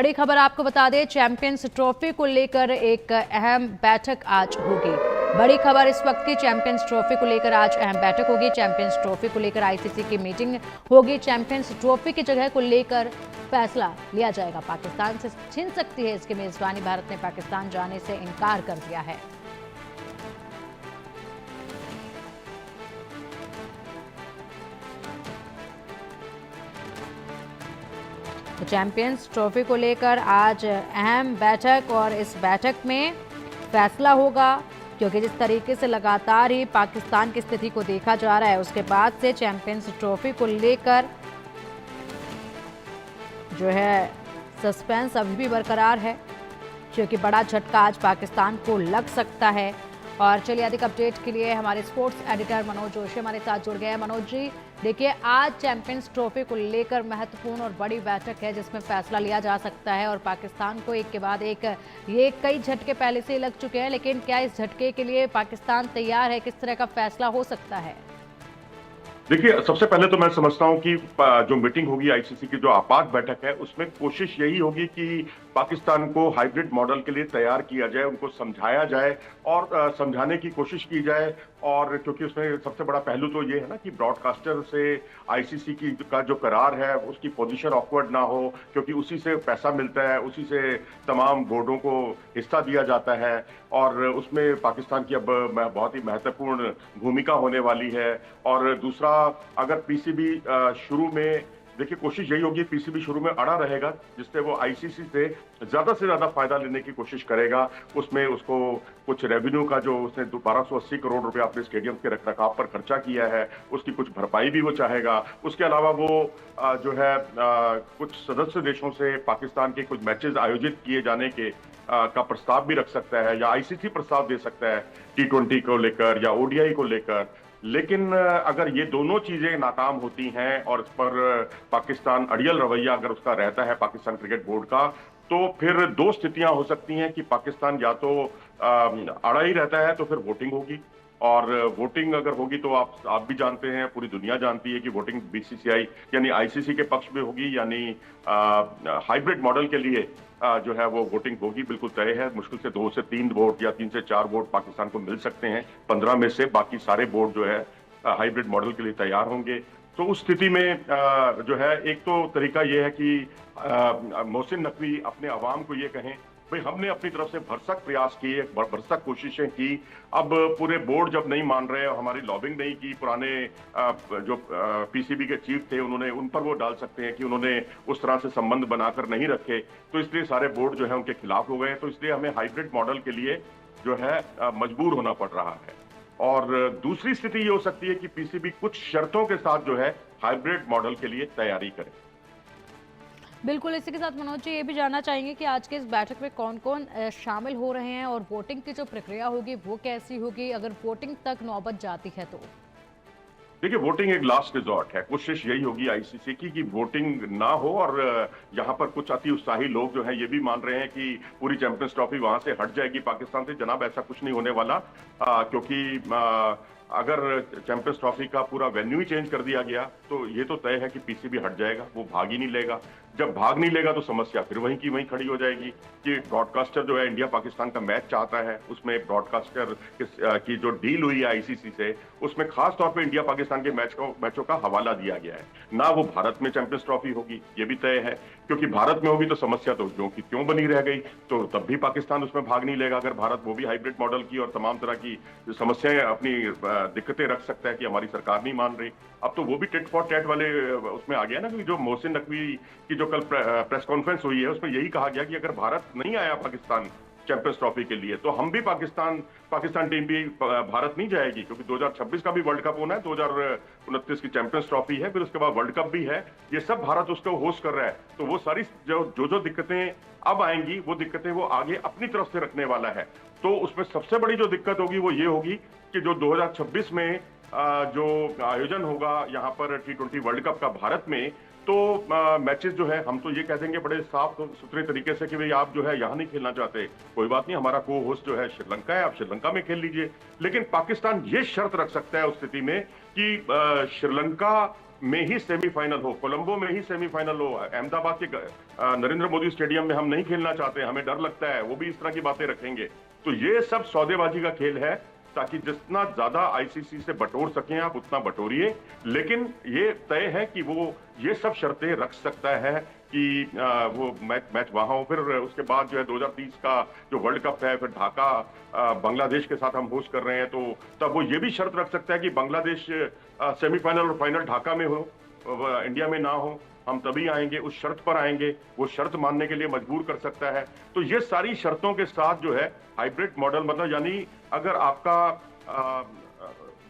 बड़ी खबर आपको बता दें, चैंपियंस ट्रॉफी को लेकर एक अहम बैठक आज होगी। बड़ी खबर इस वक्त की, चैंपियंस ट्रॉफी को लेकर आज अहम बैठक होगी। चैंपियंस ट्रॉफी को लेकर आईसीसी की मीटिंग होगी। चैंपियंस ट्रॉफी की जगह को लेकर फैसला लिया जाएगा। पाकिस्तान से छीन सकती है इसकी मेजबानी। भारत ने पाकिस्तान जाने से इनकार कर दिया है। तो चैंपियंस ट्रॉफी को लेकर आज अहम बैठक, और इस बैठक में फैसला होगा, क्योंकि जिस तरीके से लगातार ही पाकिस्तान की स्थिति को देखा जा रहा है, उसके बाद से चैंपियंस ट्रॉफी को लेकर जो है सस्पेंस अभी भी बरकरार है, क्योंकि बड़ा झटका आज पाकिस्तान को लग सकता है। और चलिए, अधिक अपडेट के लिए हमारे स्पोर्ट्स एडिटर मनोज जोशी हमारे साथ जुड़ गए हैं। मनोज जी, देखिए, आज चैंपियंस ट्रॉफी को लेकर महत्वपूर्ण और बड़ी बैठक है, जिसमें फैसला लिया जा सकता है, और पाकिस्तान को एक के बाद एक ये कई झटके पहले से ही लग चुके हैं, लेकिन क्या इस झटके के लिए पाकिस्तान तैयार है? किस तरह का फैसला हो सकता है? देखिए, सबसे पहले तो मैं समझता हूं कि जो मीटिंग होगी आईसीसी की, जो आपात बैठक है, उसमें कोशिश यही होगी कि पाकिस्तान को हाइब्रिड मॉडल के लिए तैयार किया जाए, उनको समझाया जाए और समझाने की कोशिश की जाए। और क्योंकि उसमें सबसे बड़ा पहलू तो ये है ना कि ब्रॉडकास्टर से आईसीसी की का जो करार है, उसकी पोजीशन ऑकवर्ड ना हो, क्योंकि उसी से पैसा मिलता है, उसी से तमाम बोर्डों को हिस्सा दिया जाता है, और उसमें पाकिस्तान की अब बहुत ही महत्वपूर्ण भूमिका होने वाली है। और दूसरा, अगर पीसीबी शुरू में, देखिए, कोशिश यही होगी, पीसीबी शुरू में अड़ा रहेगा, जिससे वो आईसीसी से ज्यादा फायदा लेने की कोशिश करेगा। उसमें उसको कुछ रेवेन्यू का, जो उसने 1280 करोड़ रुपया अपने स्टेडियम के रखरखाव पर खर्चा किया है, उसकी कुछ भरपाई भी वो चाहेगा। उसके अलावा वो जो है कुछ सदस्य देशों से पाकिस्तान के कुछ मैचेस आयोजित किए जाने के का प्रस्ताव भी रख सकता है, या आईसीसी प्रस्ताव दे सकता है T20 को लेकर या ओडीआई को लेकर। लेकिन अगर ये दोनों चीजें नाकाम होती हैं और इस पर पाकिस्तान अड़ियल रवैया अगर उसका रहता है पाकिस्तान क्रिकेट बोर्ड का, तो फिर दो स्थितियां हो सकती हैं कि पाकिस्तान या तो अड़ा ही रहता है, तो फिर वोटिंग होगी। और वोटिंग अगर होगी तो आप भी जानते हैं, पूरी दुनिया जानती है कि वोटिंग बीसीसीआई यानी आईसीसी के पक्ष में होगी, यानी हाइब्रिड मॉडल के लिए जो है वो वोटिंग होगी, बिल्कुल तय है। मुश्किल से 2 से 3 वोट या 3 से 4 वोट पाकिस्तान को मिल सकते हैं 15 में से। बाकी सारे वोट जो है हाइब्रिड मॉडल के लिए तैयार होंगे। तो उस स्थिति में जो है, एक तो तरीका ये है कि मोहसिन नकवी अपने अवाम को ये कहें, भाई, हमने अपनी तरफ से भरसक प्रयास किए, भरसक कोशिशें की, अब पूरे बोर्ड जब नहीं मान रहे, हमारी लॉबिंग नहीं की, पुराने जो पीसीबी के चीफ थे उन्होंने, उन पर वो डाल सकते हैं कि उन्होंने उस तरह से संबंध बनाकर नहीं रखे, तो इसलिए सारे बोर्ड जो है उनके खिलाफ हो गए। तो इसलिए हमें हाइब्रिड मॉडल के लिए जो है मजबूर होना पड़ रहा है। और दूसरी स्थिति ये हो सकती है कि पीसीबी कुछ शर्तों के साथ जो है हाइब्रिड मॉडल के लिए तैयारी करे। बिल्कुल, इसी के साथ मनोज जी, ये भी जानना चाहेंगे कि आज के इस बैठक में कौन कौन शामिल हो रहे हैं, और वोटिंग की जो प्रक्रिया होगी वो कैसी होगी, अगर वोटिंग तक नौबत जाती है तो? देखिए, वोटिंग एक लास्ट रिजॉर्ट है। कोशिश यही होगी आईसीसी की कि वोटिंग ना हो। और यहाँ पर कुछ अति उत्साही लोग जो हैं ये भी मान रहे हैं कि पूरी चैंपियंस ट्रॉफी वहां से हट जाएगी पाकिस्तान से। जनाब, ऐसा कुछ नहीं होने वाला, क्योंकि अगर चैंपियंस ट्रॉफी का पूरा वेन्यू ही चेंज कर दिया गया तो ये तो तय है कि पीसीबी हट जाएगा, वो भाग ही नहीं लेगा। जब भाग नहीं लेगा तो समस्या फिर वहीं की वहीं खड़ी हो जाएगी कि ब्रॉडकास्टर जो है इंडिया पाकिस्तान का मैच चाहता है, उसमें ब्रॉडकास्टर की जो डील हुई है आईसीसी से, उसमें खास तौर पे इंडिया पाकिस्तान के मैचों का हवाला दिया गया है। ना वो भारत में चैंपियंस ट्रॉफी होगी, ये भी तय है, क्योंकि भारत में होगी तो समस्या तो जो कि क्यों बनी रह गई, तो तब भी पाकिस्तान उसमें भाग नहीं लेगा अगर भारत वो भी हाइब्रिड मॉडल की और तमाम तरह की समस्याएं, अपनी दिक्कतें रख सकता है कि हमारी सरकार नहीं मान रही। अब तो वो भी टिट फॉर टैट वाले उसमें आ गया ना, कि जो मोहसिन नकवी की जो कल प्रेस कॉन्फ्रेंस हुई है उसमें यही कहा गया कि अगर भारत नहीं आया पाकिस्तान चैंपियंस ट्रॉफी के लिए तो हम भी पाकिस्तान टीम भी भारत नहीं जाएगी, क्योंकि 2026 का भी वर्ल्ड कप होना है, 2029 की चैंपियंस ट्रॉफी है, फिर उसके बाद वर्ल्ड कप भी है। ये सब भारत उसको होस्ट कर रहा है, तो वो सारी जो दिक्कतें अब आएंगी वो दिक्कतें वो आगे अपनी तरफ से रखने वाला है। तो उसमें सबसे बड़ी जो दिक्कत होगी वो ये होगी कि जो 2026 में जो आयोजन होगा यहाँ पर T20 वर्ल्ड कप का भारत में, तो मैचेस जो है, हम तो ये कह देंगे बड़े साफ सुथरे तरीके से कि भाई आप जो है यहाँ नहीं खेलना चाहते, कोई बात नहीं, हमारा को होस्ट जो है श्रीलंका है, आप श्रीलंका में खेल लीजिए। लेकिन पाकिस्तान ये शर्त रख सकता है उस स्थिति में कि श्रीलंका में ही सेमीफाइनल हो, कोलंबो में ही सेमीफाइनल हो, अहमदाबाद के नरेंद्र मोदी स्टेडियम में हम नहीं खेलना चाहते, हमें डर लगता है, वो भी इस तरह की बातें रखेंगे। तो ये सब सौदेबाजी का खेल है, ताकि जितना ज्यादा आईसीसी से बटोर सकें आप उतना बटोरिए, लेकिन ये तय है कि वो ये सब शर्तें रख सकता है कि वो मैच वहां हो। फिर उसके बाद जो है 2030 का जो वर्ल्ड कप है, फिर ढाका बांग्लादेश के साथ हम होस्ट कर रहे हैं, तो तब वो ये भी शर्त रख सकता है कि बांग्लादेश सेमीफाइनल और फाइनल ढाका में हो, इंडिया में ना हो, हम तभी आएंगे, उस शर्त पर आएंगे, वो शर्त मानने के लिए मजबूर कर सकता है। तो ये सारी शर्तों के साथ जो है हाइब्रिड मॉडल, मतलब यानी अगर आपका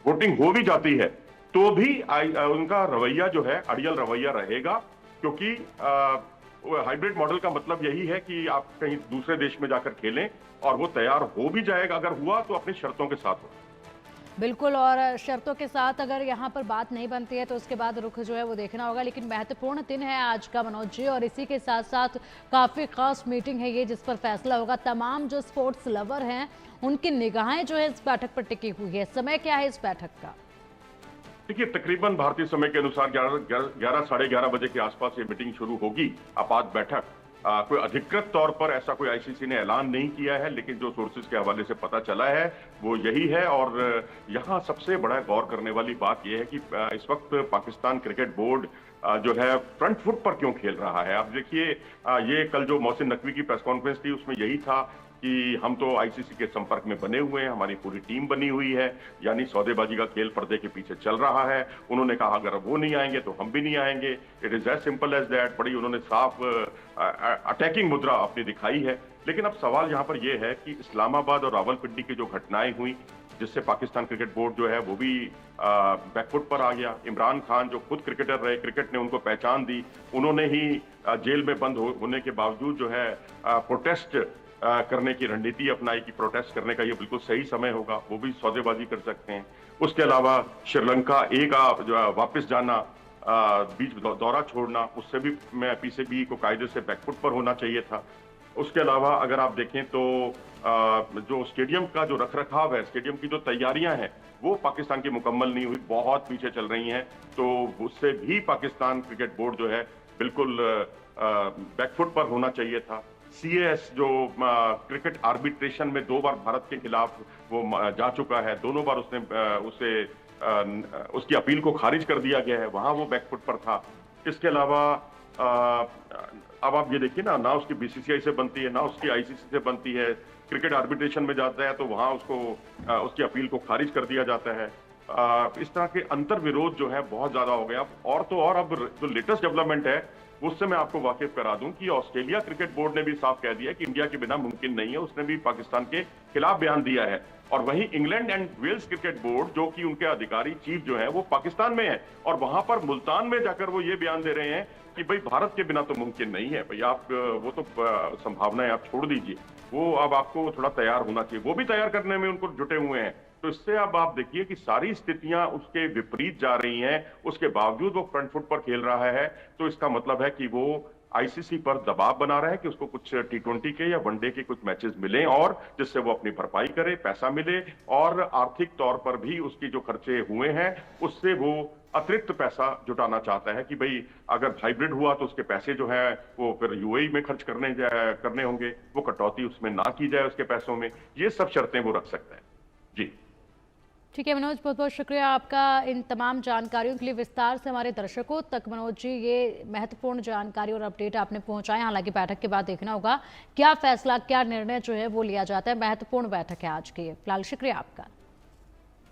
वोटिंग हो भी जाती है तो भी उनका रवैया जो है अड़ियल रवैया रहेगा, क्योंकि हाइब्रिड मॉडल का मतलब यही है कि आप कहीं दूसरे देश में जाकर खेलें और वो तैयार हो भी जाएगा, अगर हुआ तो अपनी शर्तों के साथ हो। बिल्कुल, और शर्तों के साथ अगर यहाँ पर बात नहीं बनती है तो उसके बाद रुख जो है वो देखना होगा। लेकिन महत्वपूर्ण दिन है आज का मनोज जी, और इसी के साथ साथ काफ़ी खास मीटिंग है ये, जिस पर फैसला होगा। तमाम जो स्पोर्ट्स लवर हैं उनकी निगाहें जो है इस बैठक पर टिकी हुई है। समय क्या है इस बैठक का? देखिए, तकरीबन भारतीय समय के अनुसार 11 साढ़े 11 बजे के आसपास ये मीटिंग शुरू होगी, आपात बैठक। कोई अधिकृत तौर पर ऐसा कोई आईसीसी ने ऐलान नहीं किया है, लेकिन जो सोर्सेज के हवाले से पता चला है वो यही है। और यहाँ सबसे बड़ा गौर करने वाली बात यह है कि इस वक्त पाकिस्तान क्रिकेट बोर्ड जो है फ्रंट फुट पर क्यों खेल रहा है। आप देखिए, ये कल जो मोहसिन नकवी की प्रेस कॉन्फ्रेंस थी उसमें यही था कि हम तो आईसीसी के संपर्क में बने हुए हैं, हमारी पूरी टीम बनी हुई है, यानी सौदेबाजी का खेल पर्दे के पीछे चल रहा है। उन्होंने कहा अगर वो नहीं आएंगे तो हम भी नहीं आएंगे। It is as simple as that. बड़ी उन्होंने साफ अटैकिंग मुद्रा अपनी दिखाई है। लेकिन अब सवाल यहाँ पर यह है कि इस्लामाबाद और रावलपिंडी की जो घटनाएं हुई, जिससे पाकिस्तान क्रिकेट बोर्ड जो है वो भी बैकफुट पर आ गया। इमरान खान जो खुद क्रिकेटर रहे, क्रिकेट ने उनको पहचान दी, उन्होंने ही जेल में बंद होने के बावजूद जो है प्रोटेस्ट करने की रणनीति अपनाई कि प्रोटेस्ट करने का ये बिल्कुल सही समय होगा, वो भी सौदेबाजी कर सकते हैं। उसके अलावा श्रीलंका जो वापस जाना, बीच दौरा छोड़ना, उससे भी पीसीबी को कायदे से बैकफुट पर होना चाहिए था। उसके अलावा अगर आप देखें तो जो स्टेडियम का जो रखरखाव है, स्टेडियम की जो तैयारियां हैं, वो पाकिस्तान की मुकम्मल नहीं हुई, बहुत पीछे चल रही हैं। तो उससे भी पाकिस्तान क्रिकेट बोर्ड जो है बिल्कुल बैकफुट पर होना चाहिए था। सीएस जो क्रिकेट आर्बिट्रेशन में 2 बार भारत के खिलाफ वो जा चुका है, दोनों बार उसकी अपील को खारिज कर दिया गया है, वहां वो बैकफुट पर था। इसके अलावा अब आप ये देखिए ना उसकी बीसीसीआई से बनती है, ना उसकी आईसीसी से बनती है। क्रिकेट आर्बिट्रेशन में जाता है तो वहां उसकी अपील को खारिज कर दिया जाता है। इस तरह के अंतर विरोध जो है बहुत ज्यादा हो गया। और तो और अब जो लेटेस्ट डेवलपमेंट है उससे मैं आपको वाकिफ करा दूं कि ऑस्ट्रेलिया क्रिकेट बोर्ड ने भी साफ कह दिया कि इंडिया के बिना मुमकिन नहीं है। उसने भी पाकिस्तान के खिलाफ बयान दिया है। और वहीं England and Wales cricket board, जो कि उनके अधिकारी चीफ जो है वो पाकिस्तान में है, और वहां पर मुल्तान में जाकर वो ये बयान दे रहे हैं कि भाई भारत के बिना तो मुमकिन नहीं है। भाई आप वो तो संभावनाएं आप छोड़ दीजिए, वो अब आपको थोड़ा तैयार होना चाहिए। वो भी तैयार करने में उनको जुटे हुए हैं। तो इससे अब आप देखिए कि सारी स्थितियां उसके विपरीत जा रही हैं, उसके बावजूद वो फ्रंट फुट पर खेल रहा है। तो इसका मतलब है कि वो आईसीसी पर दबाव बना रहा है कि उसको कुछ T20 के या वनडे के कुछ मैचेस मिलें, और जिससे वो अपनी भरपाई करे, पैसा मिले, और आर्थिक तौर पर भी उसकी जो खर्चे हुए हैं उससे वो अतिरिक्त पैसा जुटाना चाहता है कि भाई अगर हाइब्रिड हुआ तो उसके पैसे जो है वो फिर यूएई में खर्च करने होंगे, वो कटौती उसमें ना की जाए उसके पैसों में। ये सब शर्तें वो रख सकता है। जी ठीक है मनोज, बहुत बहुत शुक्रिया आपका इन तमाम जानकारियों के लिए। विस्तार से हमारे दर्शकों तक मनोज जी ये महत्वपूर्ण जानकारी और अपडेट आपने पहुंचाए। हालांकि बैठक के बाद देखना होगा क्या फैसला, क्या निर्णय जो है वो लिया जाता है। महत्वपूर्ण बैठक है आज की। फिलहाल शुक्रिया आपका।